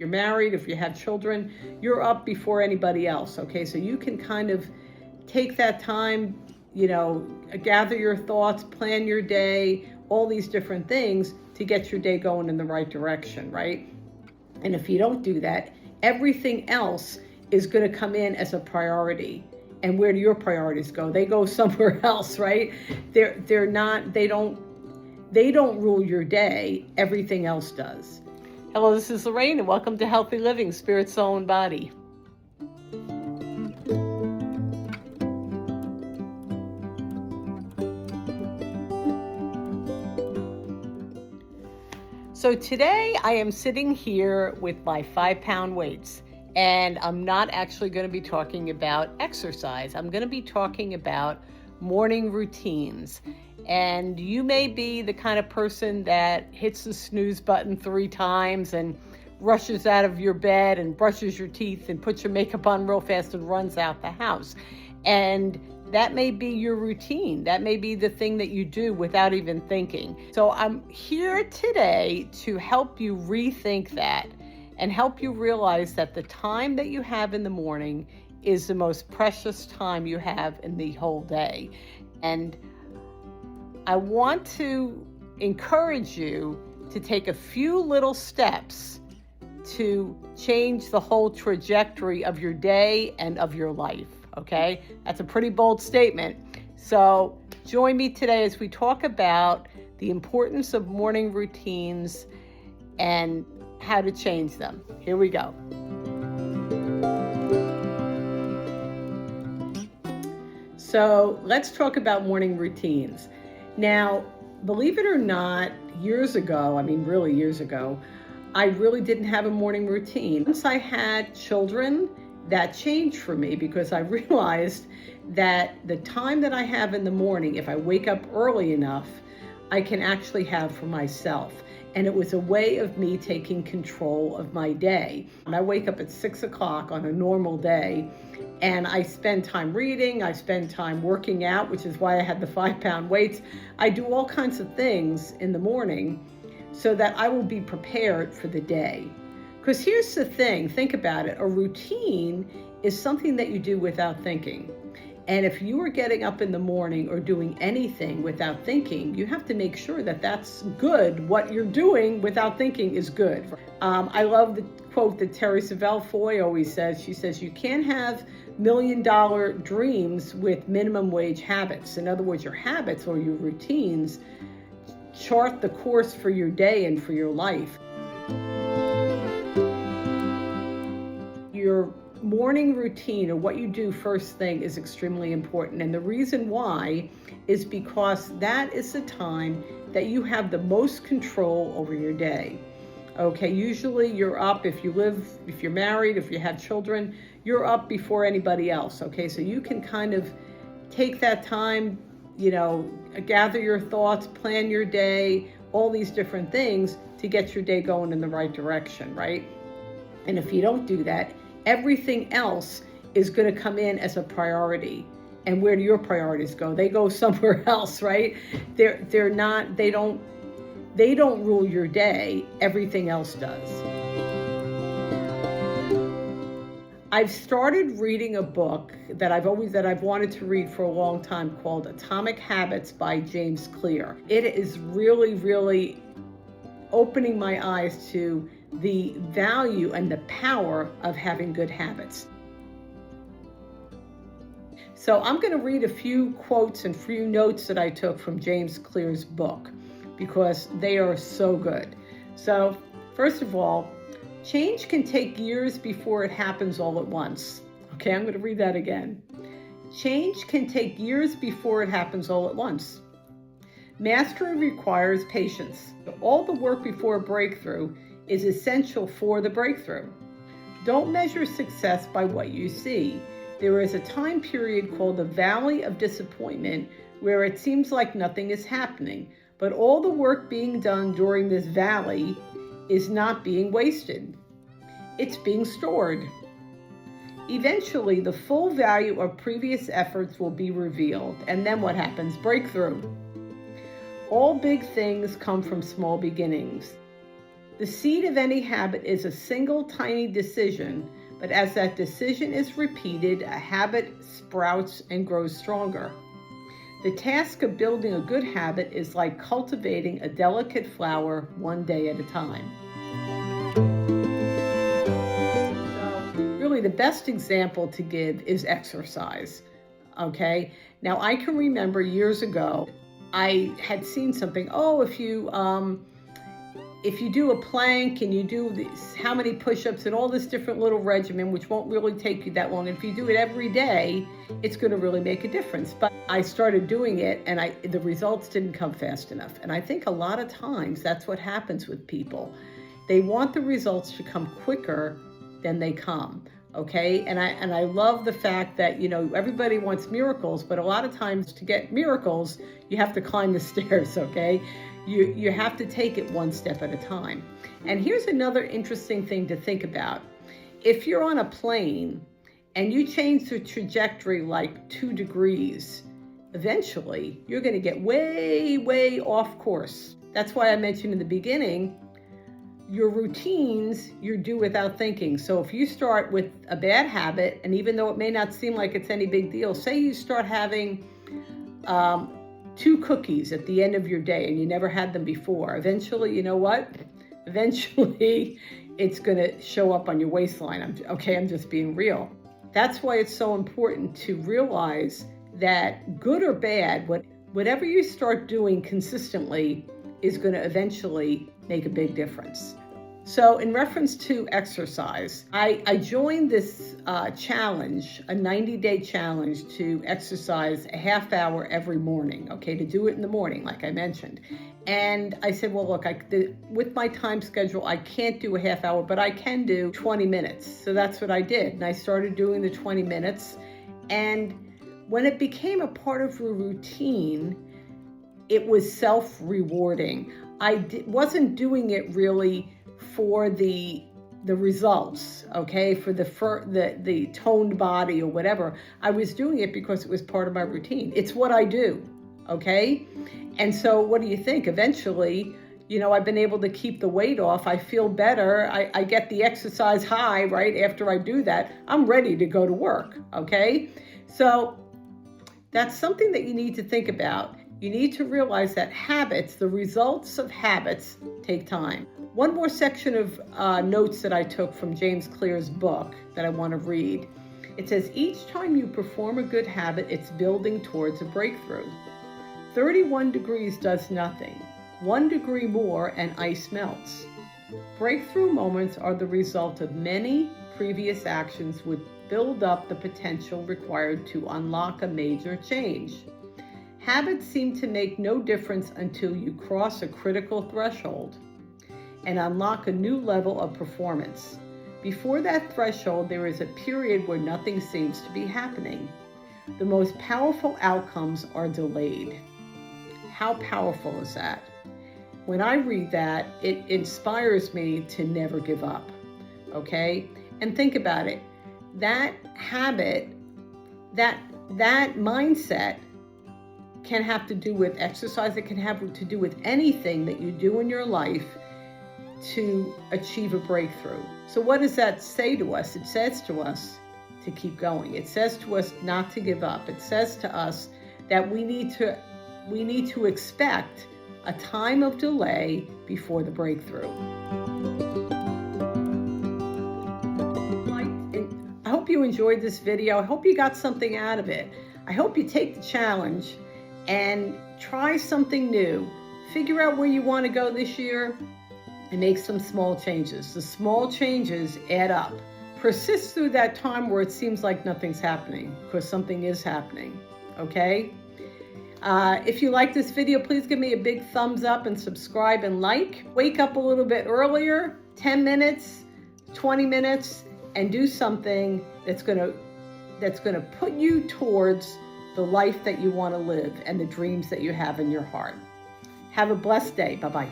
You're married, if you have children, you're up before anybody else. Okay, so you can kind of take that time, gather your thoughts, plan your day, all these different things to get your day going in the right direction, right? And if you don't do that, everything else is going to come in as a priority. And where do your priorities go? They go somewhere else, right? They don't rule your day. Everything else does. Hello, this is Lorraine, and welcome to Healthy Living, Spirit, Soul, and Body. So today I am sitting here with my 5-pound weights, and I'm not actually going to be talking about exercise. I'm going to be talking about morning routines. And you may be the kind of person that hits the snooze button 3 times and rushes out of your bed and brushes your teeth and puts your makeup on real fast and runs out the house. And that may be your routine. That may be the thing that you do without even thinking. So I'm here today to help you rethink that and help you realize that the time that you have in the morning is the most precious time you have in the whole day. And I want to encourage you to take a few little steps to change the whole trajectory of your day and of your life. Okay, that's a pretty bold statement. So join me today as we talk about the importance of morning routines and how to change them. Here we go. So let's talk about morning routines. Now, believe it or not, years ago, I really didn't have a morning routine. Once I had children, that changed for me because I realized that the time that I have in the morning, if I wake up early enough, I can actually have for myself. And it was a way of me taking control of my day. And I wake up at 6 o'clock on a normal day, and I spend time reading, I spend time working out, which is why I had the 5-pound weights. I do all kinds of things in the morning so that I will be prepared for the day. Because here's the thing, think about it. A routine is something that you do without thinking. And if you are getting up in the morning or doing anything without thinking, you have to make sure that that's good. What you're doing without thinking is good. I love the quote that Terry Savelle Foy always says. She says, you can't have million-dollar dreams with minimum wage habits. In other words, your habits or your routines chart the course for your day and for your life. Your morning routine or what you do first thing is extremely important. And the reason why is because that is the time that you have the most control over your day. Okay, usually you're up, if you're married, if you have children, you're up before anybody else. Okay, so you can kind of take that time, gather your thoughts, plan your day, all these different things to get your day going in the right direction, right? And if you don't do that, everything else is going to come in as a priority. And where do your priorities go? They go somewhere else, right? They don't rule your day. Everything else does. I've started reading a book that I've wanted to read for a long time called Atomic Habits by James Clear. It is really, really opening my eyes to the value and the power of having good habits. So I'm going to read a few quotes and few notes that I took from James Clear's book because they are so good. So first of all, change can take years before it happens all at once. Okay, I'm going to read that again. Change can take years before it happens all at once. Mastery requires patience. All the work before a breakthrough is essential for the breakthrough. Don't measure success by what you see. There is a time period called the Valley of Disappointment where it seems like nothing is happening, but all the work being done during this valley is not being wasted. It's being stored. Eventually, the full value of previous efforts will be revealed. And then what happens? Breakthrough. All big things come from small beginnings. The seed of any habit is a single tiny decision, but as that decision is repeated, a habit sprouts and grows stronger. The task of building a good habit is like cultivating a delicate flower one day at a time. So, really, the best example to give is exercise. Okay? Now, I can remember years ago, I had seen something, if you do a plank and you do this, how many push-ups and all this different little regimen, which won't really take you that long. And if you do it every day, it's going to really make a difference. But I started doing it and the results didn't come fast enough. And I think a lot of times that's what happens with people. They want the results to come quicker than they come. Okay. And I love the fact that, everybody wants miracles, but a lot of times to get miracles, you have to climb the stairs. Okay. You have to take it one step at a time. And here's another interesting thing to think about. If you're on a plane and you change the trajectory like 2 degrees, eventually you're going to get way, way off course. That's why I mentioned in the beginning, your routines you do without thinking. So if you start with a bad habit, and even though it may not seem like it's any big deal, say you start having 2 cookies at the end of your day and you never had them before. Eventually, you know what? Eventually, it's going to show up on your waistline. I'm just being real. That's why it's so important to realize that good or bad, whatever you start doing consistently is going to eventually make a big difference. So in reference to exercise, I joined this challenge, a 90-day challenge to exercise a half hour every morning, okay, to do it in the morning, like I mentioned. And I said, well, look, with my time schedule, I can't do a half hour, but I can do 20 minutes. So that's what I did. And I started doing the 20 minutes. And when it became a part of a routine, it was self-rewarding. I wasn't doing it really for the results, okay, for the toned body or whatever. I was doing it because it was part of my routine. It's what I do, okay? And so what do you think? Eventually, I've been able to keep the weight off. I feel better. I get the exercise high right after I do that. I'm ready to go to work, okay? So that's something that you need to think about. You need to realize that habits, the results of habits, take time. One more section of notes that I took from James Clear's book that I want to read. It says, each time you perform a good habit, it's building towards a breakthrough. 31 degrees does nothing. 1 degree more and ice melts. Breakthrough moments are the result of many previous actions which build up the potential required to unlock a major change. Habits seem to make no difference until you cross a critical threshold and unlock a new level of performance. Before that threshold, there is a period where nothing seems to be happening. The most powerful outcomes are delayed. How powerful is that? When I read that, it inspires me to never give up, okay? And think about it. That habit, that mindset can have to do with exercise. It can have to do with anything that you do in your life to achieve a breakthrough. So what does that say to us? It says to us to keep going. It says to us not to give up. It says to us that we need to expect a time of delay before the breakthrough. I hope you enjoyed this video. I hope you got something out of it. I hope you take the challenge and try something new. Figure out where you want to go this year and make some small changes. The small changes add up. Persist through that time where it seems like nothing's happening, because something is happening, okay? If you like this video, please give me a big thumbs up and subscribe and like. Wake up a little bit earlier, 10 minutes, 20 minutes, and do something that's gonna put you towards the life that you want to live and the dreams that you have in your heart. Have a blessed day. Bye-bye.